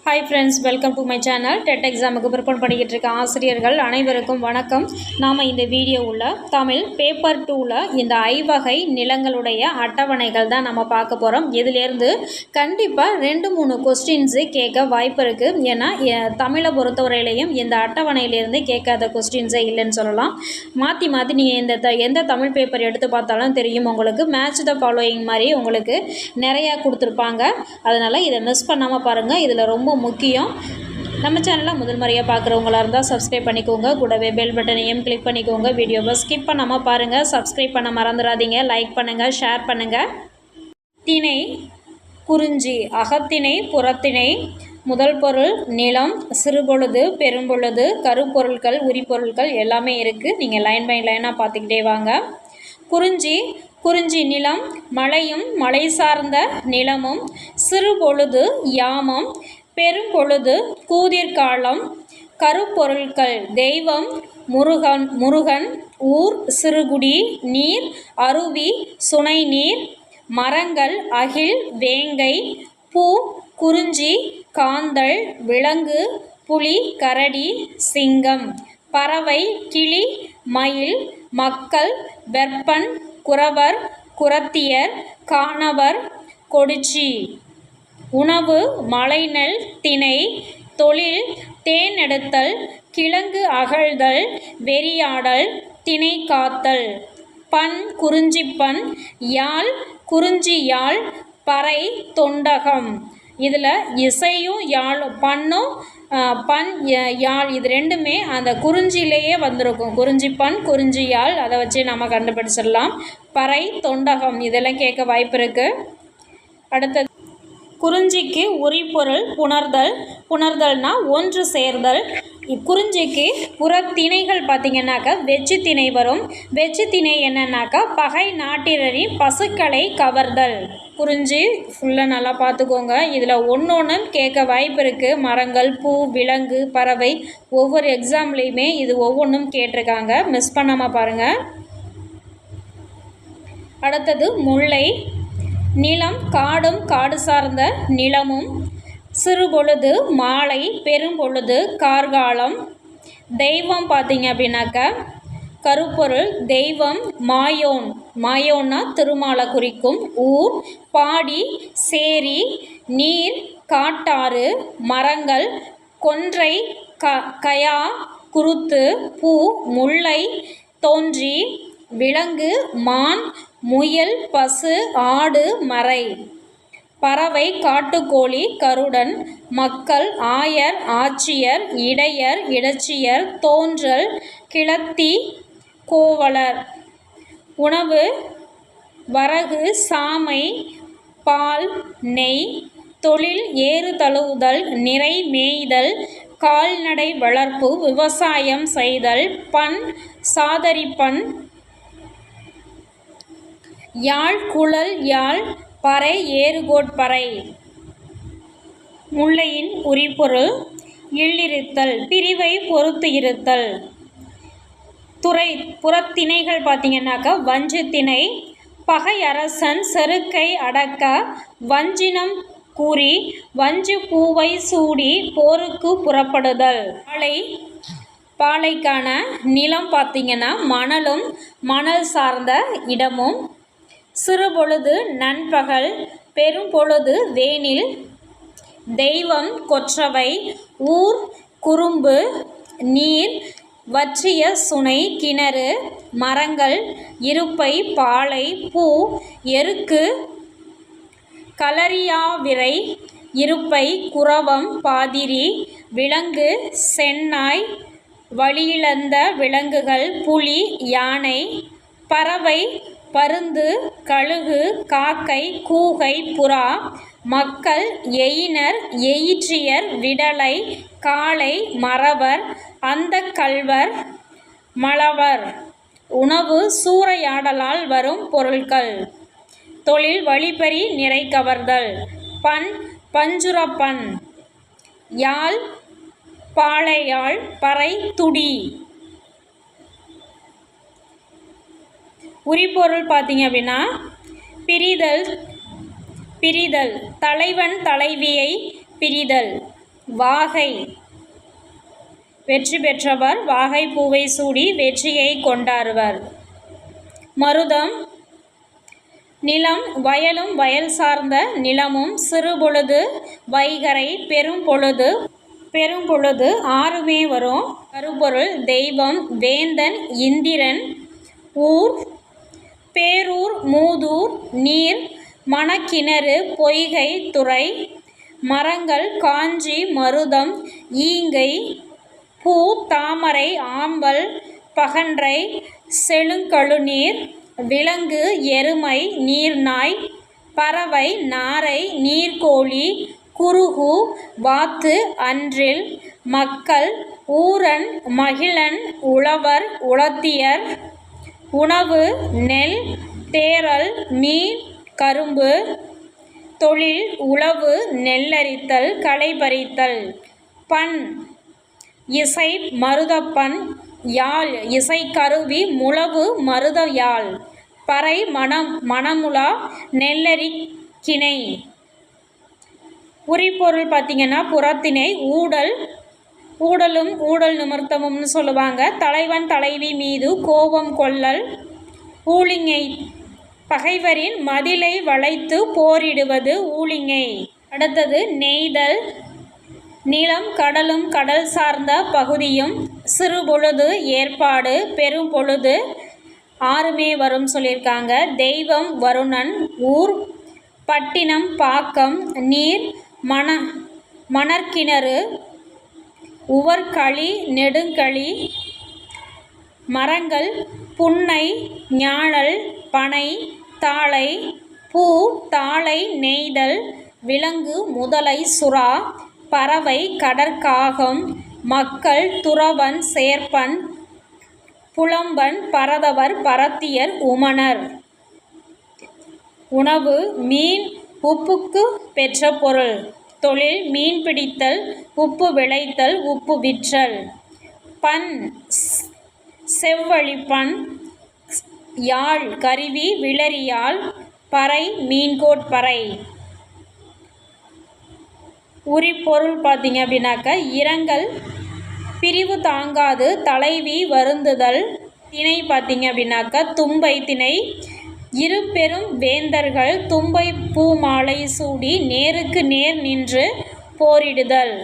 Hi friends, welcome to my channel. TET எக்ஸாமுக்கு prepare பண்ணிக்கிட்டு இருக்க ஆசிரியர்கள் அனைவருக்கும் வணக்கம். நாம் இந்த வீடியோவில் தமிழ் பேப்பர் 2ல் இந்த ஐவகை நிலங்களுடைய அட்டவணைகள் தான் நம்ம பார்க்க போகிறோம். இதிலேருந்து கண்டிப்பாக 2-3 கொஸ்டின்ஸு கேட்க வாய்ப்பு இருக்குது. ஏன்னா தமிழை பொறுத்தவரையிலையும் இந்த அட்டவணையிலேருந்து கேட்காத கொஸ்டின்ஸே இல்லைன்னு சொல்லலாம். மாற்றி நீங்கள் எந்த தமிழ் பேப்பர் எடுத்து பார்த்தாலும் தெரியும் உங்களுக்கு மேட்ச் த ஃபாலோயிங் மாதிரி உங்களுக்கு நிறையா கொடுத்துருப்பாங்க. அதனால் இதை மிஸ் பண்ணாமல் பாருங்கள். இதில் ரொம்ப முக்கியம். நம்ம சேனலை முதல் முறையாக பார்க்குறவங்களா இருந்தால் சப்ஸ்கிரைப் பண்ணிக்கோங்க. கூடவே பெல் பட்டனையும் கிளிக் பண்ணிக்கோங்க. வீடியோவை ஸ்கிப் பண்ணாமல் பாருங்கள். சப்ஸ்கிரைப் பண்ண மறந்துடாதீங்க. லைக் பண்ணுங்கள், ஷேர் பண்ணுங்கள். திணை குறிஞ்சி. அகத்திணை புறத்திணை. முதல் பொருள் நிலம், சிறுபொழுது, பெரும்பொழுது, கருப்பொருட்கள், உரிப்பொருட்கள் எல்லாமே இருக்குது. நீங்கள் லைன் பை லைனாக பார்த்துக்கிட்டே வாங்க. குறிஞ்சி. குறிஞ்சி நிலம் மலையும் மலை சார்ந்த நிலமும், சிறுபொழுது யாமம், பெரும்பொழுது கூதிர்காலம், கருப்பொருட்கள் தெய்வம் முருகன், ஊர் சிறுகுடி, நீர் அருவி சுனை நீர், மரங்கள் அகில் வேங்கை, பூ குறிஞ்சி காந்தள், விலங்கு புலி கரடி சிங்கம், பறவை கிளி மயில், மக்கள் வெற்பன் குறவர் குறத்தியர் காணவர் கொடிச்சி. உணவு மலைநெல் திணை. தொழில் தேன் எடுத்தல், கிழங்கு அகழ்தல், வெறியாடல், திணை காத்தல். பண் குறிஞ்சிப்பண், யாழ் குறிஞ்சி யாழ், பறை தொண்டகம். இதில் இசையும் யாழ் பண்ணும் பண் யாழ் இது ரெண்டுமே அந்த குறிஞ்சியிலேயே வந்திருக்கும். குறிஞ்சிப்பண் குறிஞ்சி யாழ் அதை வச்சு நம்ம கண்டுபிடிச்சிடலாம். பறை தொண்டகம் இதெல்லாம் கேட்க வாய்ப்பு இருக்குது. அடுத்தது குறிஞ்சிக்கு உரிப்பொருள் புணர்தல். புணர்தல்னா ஒன்று சேர்தல். குறிஞ்சிக்கு புறத்திணைகள் பார்த்திங்கன்னாக்கா வெச்சு திணை வரும். வெச்சு திணை என்னன்னாக்கா பகை நாட்டினரி பசுக்களை கவர்தல். குறிஞ்சி ஃபுல்லாக நல்லா பார்த்துக்கோங்க. இதில் ஒன்று கேட்க வாய்ப்பு இருக்குது. மரங்கள், பூ, விலங்கு, பறவை ஒவ்வொரு எக்ஸாம்லேயுமே இது ஒவ்வொன்றும் கேட்டிருக்காங்க. மிஸ் பண்ணாமல் பாருங்கள். அடுத்தது முல்லை. நிலம் காடும் காடு சார்ந்த நிலமும், சிறுபொழுது மாலை, பெரும்பொழுது கார்காலம். தெய்வம் பார்த்திங்க அப்படின்னாக்கா கருப்பொருள் தெய்வம் மாயோன். மாயோன்னா திருமாலை குறிக்கும். ஊர் பாடி சேரி, நீர் காட்டாறு, மரங்கள் கொன்றை கயா குருத்து, பூ முல்லை தோன்றி, விலங்கு மான், முயல் பசு ஆடு மறை, பறவை காட்டுக்கோழி கருடன், மக்கள் ஆயர் ஆட்சியர், இடையர் இடைச்சியர், தோன்றல் கிளத்தி கோவலர். உணவு வரகு சாமை, பால் நெய். தொழில் ஏறு தழுவுதல், நிறை மேய்தல், கால்நடை வளர்ப்பு, விவசாயம் செய்தல். பண் சாதரிப்பண், யாழ் குழல் யாழ், பறை ஏறுகோட்பறை. முல்லையின் உரிப்பொருள் இல்லிருத்தல், பிரிவை பொறுத்து இருத்தல். துறை புறத்திணைகள் பார்த்திங்கன்னாக்கா வஞ்சு திணை. பகை அரசன் செருக்கை அடக்க வஞ்சினம் கூறி, வஞ்சு பூவை சூடி போருக்கு புறப்படுதல். பாலைக்கான நிலம் பார்த்திங்கன்னா மணலும் மணல் சார்ந்த இடமும், சிறுபொழுது நண்பகல், பெரும்பொழுது வேனில். தெய்வம் கொற்றவை, ஊர் குறும்பு, நீர் வற்றிய சுனை கிணறு, மரங்கள் இருப்பை பாலை, பூ எருக்கு களரியாவிரை, இருப்பை குரவம் பாதிரி, விலங்கு செந்நாய், வழியிழந்த விலங்குகள் புலி யானை, பறவை பருந்து கழுகு காக்கை கூகை புறா, மக்கள் எயினர் எயிற்றியர், விடலை காளை மறவர், அந்த கள்வர் மழவர். உணவு சூறையாடலால் வரும் பொருட்கள். தொழில் வழிப்பறி நிறை கவர்தல். பண் பஞ்சுரப்பண், யாழ் பாளையாழ், பறை துடி. உரிப்பொருள் பார்த்திங்க அப்படின்னா பிரிதல், தலைவன் தலைவியை பிரிதல். வாகை வெற்றி பெற்றவர் வாகை பூவை சூடி வெற்றியை கொண்டாடுவர். மருதம் நிலம் வயலும் வயல் சார்ந்த நிலமும் சிறுபொழுது வைகரை பெரும்பொழுது ஆறுமே வரும். கருப்பொருள் தெய்வம் வேந்தன் இந்திரன் ஊர் பேரூர் மூதூர் நீர் மணக்கிணறு பொய்கை துறை மரங்கள் காஞ்சி மருதம் ஈங்கை பூ தாமரை ஆம்பல் பகன்றை செழுங்கழுநீர் விலங்கு எருமை நீர்நாய் பறவை நாரை நீர்க்கோழி குருகு வாத்து அன்றில் மக்கள் ஊரன் மகிழன் உழவர் உழத்தியர் உணவு நெல் தேறல் மீன் கரும்பு தொழில் உழவு நெல்லரித்தல் களைபறித்தல். பண் இசை மருதப்பண் யாழ் இசைக்கருவி முழவு மருத யாழ் பறை மணமுலா நெல்லரி கிணை. உரிப்பொருள் பார்த்திங்கன்னா புறத்திணை ஊடலும் ஊடல் நிமிர்த்தமும்னு சொல்லுவாங்க. தலைவன் தலைவி மீது கோபம் கொள்ளல் ஊழிங்கை பகைவரின் மதிலை வளைத்து போரிடுவது ஊழிங்கை. அடுத்தது நெய்தல் நிலம் கடலும் கடல் சார்ந்த பகுதியும் சிறுபொழுது ஏற்பாடு பெரும்பொழுது ஆறுமே வரும் சொல்லியிருக்காங்க. தெய்வம் வருணன் ஊர் பட்டினம் பாக்கம் நீர் மணற்கிணறு உவர்களி நெடுங்களி மரங்கள் புன்னை ஞாழல் பனை தாழை பூ தாழை நெய்தல் விலங்கு முதலை சுறா பறவை கடற்காகம் மக்கள் துறவன் சேர்ப்பன் புலம்பன் பரதவர் பரத்தியர் உமணர். உணவு மீன் உப்புக்கு பெற்ற பொருள். தொழில் மீன் பிடித்தல் உப்பு விளைத்தல் உப்பு விற்றல். பண் செவ்வழிப்பண் யாழ் கருவி விளரியாழ் பறை மீன்கோட்பறை. உரிப்பொருள் பார்த்திங்க அப்படின்னாக்க இரங்கல் பிரிவு தாங்காது தலைவி வருந்துதல். திணை பார்த்திங்க அப்படின்னாக்க தும்பை திணை. இரு பெரும் வேந்தர்கள் தும்பை பூ மாலை சூடி நேருக்கு நேர் நின்று போரிடுதல்.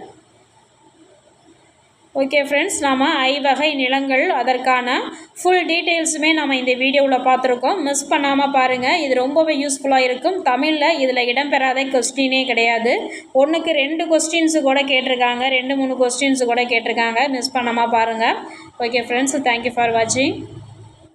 ஓகே ஃப்ரெண்ட்ஸ், நாம் ஐவகை நிலங்கள் அதற்கான ஃபுல் டீட்டெயில்ஸுமே நம்ம இந்த வீடியோவில் பார்த்துருக்கோம். மிஸ் பண்ணாமல் பாருங்கள், இது ரொம்பவே யூஸ்ஃபுல்லாக இருக்கும். தமிழில் இதில் இடம்பெறாத கொஸ்டினே கிடையாது. 1க்கு 2 கொஸ்டின்ஸு கூட கேட்டிருக்காங்க, 2-3 கொஸ்டின்ஸு கூட கேட்டிருக்காங்க. மிஸ் பண்ணாமல் பாருங்கள். ஓகே ஃப்ரெண்ட்ஸ், தேங்க்யூ ஃபார் வாட்சிங்.